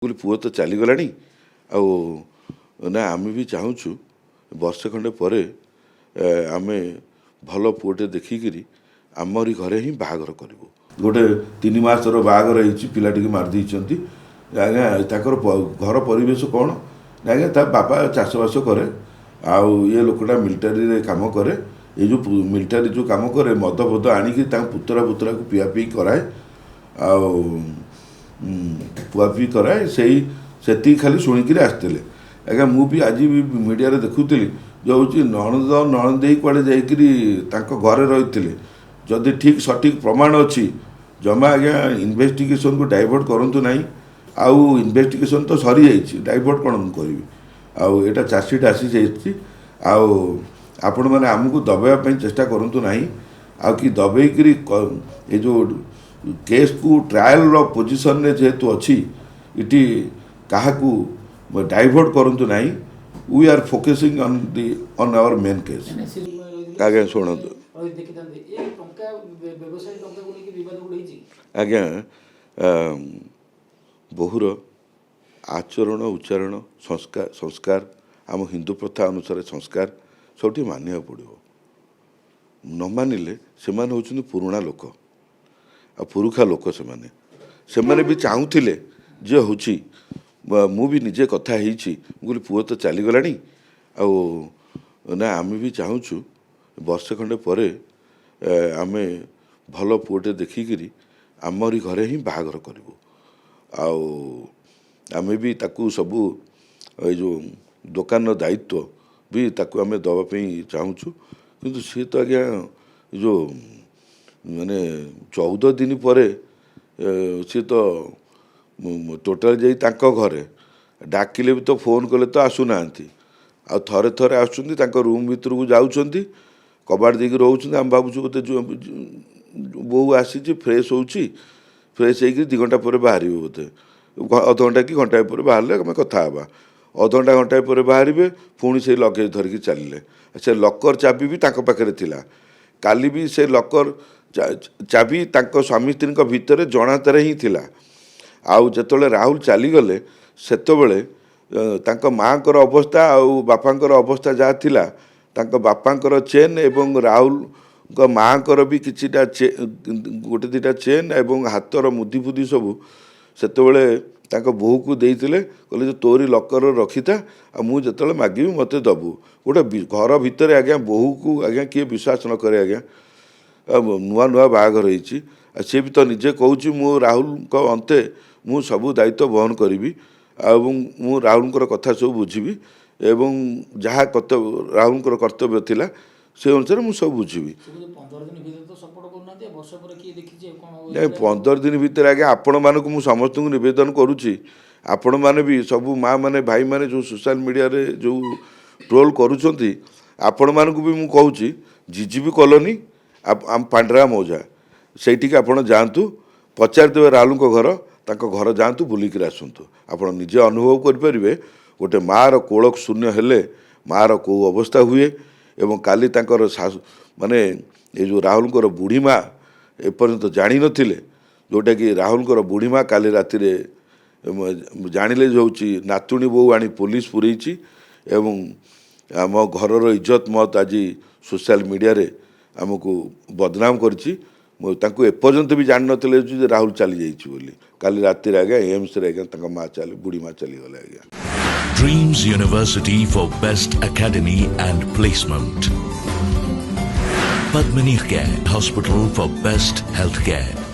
କହିଲି ପୁଅ ତ ଚାଲିଗଲାଣି ଆଉ ନା ଆମେ ବି ଚାହୁଁଛୁ ବର୍ଷେ ଖଣ୍ଡେ ପରେ ଆମେ ଭଲ ପୁଅଟେ ଦେଖିକିରି ଆମରି ଘରେ ହିଁ ବାହାଘର କରିବୁ। ଗୋଟେ 3 ମାସର ବାହାଘର ହେଇଛି, ପିଲାଟିକି ମାରିଦେଇଛନ୍ତି। ଆଜ୍ଞା ତାଙ୍କର ଘର ପରିବେଶ କ'ଣ ନା ଆଜ୍ଞା ତା ବାପା ଚାଷବାସ କରେ, ଆଉ ଇଏ ଲୋକଟା ମିଲିଟାରୀରେ କାମ କରେ। ଏ ଯେଉଁ ମିଲିଟାରୀ ଯେଉଁ କାମ କରେ ମଦ ଫଦ ଆଣିକି ତାଙ୍କ ପୁତୁରାକୁ ପିଆ ପିଇ କରାଏ, ଆଉ ପୁଆପିଇ କରାଏ। ସେତିକି ଖାଲି ଶୁଣିକିରି ଆସିଥିଲେ। ଆଜ୍ଞା ମୁଁ ବି ଆଜି ବି ମିଡ଼ିଆରେ ଦେଖୁଥିଲି ଯେ ହେଉଛି ନଣନ୍ଦେଇ କୁଆଡ଼େ ଯାଇକିରି ତାଙ୍କ ଘରେ ରହିଥିଲେ। ଯଦି ଠିକ୍ ସଠିକ୍ ପ୍ରମାଣ ଅଛି ଜମା ଆଜ୍ଞା ଇନଭେଷ୍ଟିଗେସନକୁ ଡାଇଭର୍ଟ କରନ୍ତୁ ନାହିଁ। ଆଉ ଇନଭେଷ୍ଟିଗେସନ ତ ସରିଯାଇଛି, ଡାଇଭର୍ଟ କ'ଣ ମୁଁ କରିବି? ଆଉ ଏଇଟା ଚାର୍ଜସିଟ୍ ଆସିଯାଇଛି, ଆଉ ଆପଣମାନେ ଆମକୁ ଦବାଇବା ପାଇଁ ଚେଷ୍ଟା କରନ୍ତୁ ନାହିଁ। ଆଉ କି ଦବେଇକିରି ଏ ଯେଉଁ କେସ୍କୁ ଟ୍ରାଏଲ୍ର ପୋଜିସନ୍ରେ ଯେହେତୁ ଅଛି, ଏଠି କାହାକୁ ଡାଇଭର୍ଟ କରନ୍ତୁ ନାହିଁ। We are focusing on our main case. आज्ञा शुणु आज्ञा बहुर आचरण उच्चारण संस्कार आम हिंदू प्रथा अनुसार संस्कार सबटी मानिया पड़ो। न मानिले से होचुनी पुराणा लोक आ पुरुखा लोक से भी चाहूले जे होची मु भी निजे कथा ही पुओ तो चलीगलानी ना आमे भी चाहूँ वर्षे खंडे परे आमे भल पुओटे देखिकी आमरी घरे ही बाहागर करूँ। आमे भी ताकू सबू जो दुकान दायित्व भी ताकू आमे दवाई चाहूँ, किंतु सी तो आज्ञा जो माने 14 दिन पर सी तो टोटाल जाई तांको घरे डाकिले भी तो फोन कले तो आसुना, आ थरे थरे आसुँच रूम भीतर को जाऊँच कबाट देकी रोच। आम भावुँ बोते जो बो आसी फ्रेश हो फ्रेश हो 2 घंटा पर बाहर बोते अध घंटा कि घंटा पर बाहर आम कथा अध घंटा घंटा पर बाहर पुणी से लगेज धरिकी चलिए। से लकर चाबी भी पाखे थिला, काली भी से लकर चाबी स्वामी स्त्री भितर जनातार ही थिला। आउ जतले राहुल चलीगले सेतबेले तांको माँकर अवस्था आउ बापांकर अवस्था जहाँ थिला, तांको बापांकर चेन एवं राहुल को माँकर भी किछिटा गोटे 2टा चेन एवं हाथर मुदी फुदी सबू सेतबेले तांको बोहू को देइतिले, कहले जे तोरी लकर रखिथा आ मु जतले मागिबी मते दबू। गोटे घर भितर आज्ञा बोहू को आज्ञा किए विश्वास न करे। आज्ञा नुआ नुआ बाहागर होइछि, सी भी तो निजे कहूँ मु राहुल को अंते मु सबू दायित्व बहन करी मु राहुल कथा सब बुझी एवं जहाँ कर्तव्य राहुल कर्तव्य थिला से अनुसार मु सब बुझी। 15 दिन भितर आज्ञा आपण मानक मु समस्त को निवेदन करुच्ची, आपण माने भी सबू माँ माने भाई माने जो सोशल मीडिया रे जो ट्रोल करुछंती आपण मानक भी मु कहूँ जीजीबी कॉलोनी आम पांड्रा मौजा सेठी आपण जातु पचार देवे राहुल घर तांको घर जातु बुलिक आसतु आपण निजे अनुभव करें। गोटे माँ कोलक शून्य हेले माँ कौ अवस्था हुए एवं काली तांकर माने ये जो राहुल बुढ़ी माँ एपर्यंत जानी नथिले, जोटा कि राहुल बुढ़ी माँ काली राति जानिले जो नातुणी बो आनी पुलिस पुरैची एवं आम घर इज्जत मत आज सोशल मीडिया रे आमको बदनाम करछि। तांको एपर्यंत भी जान नथिले जे राहुल चली जाइछि बोली। काली राति आज्ञा एम्स रे आज्ञा तांका माँ चली बुढ़ी माँ चली गले। आज्ञा Dreams University for Best Academy and Placement. Padmini Care Hospital for Best Healthcare.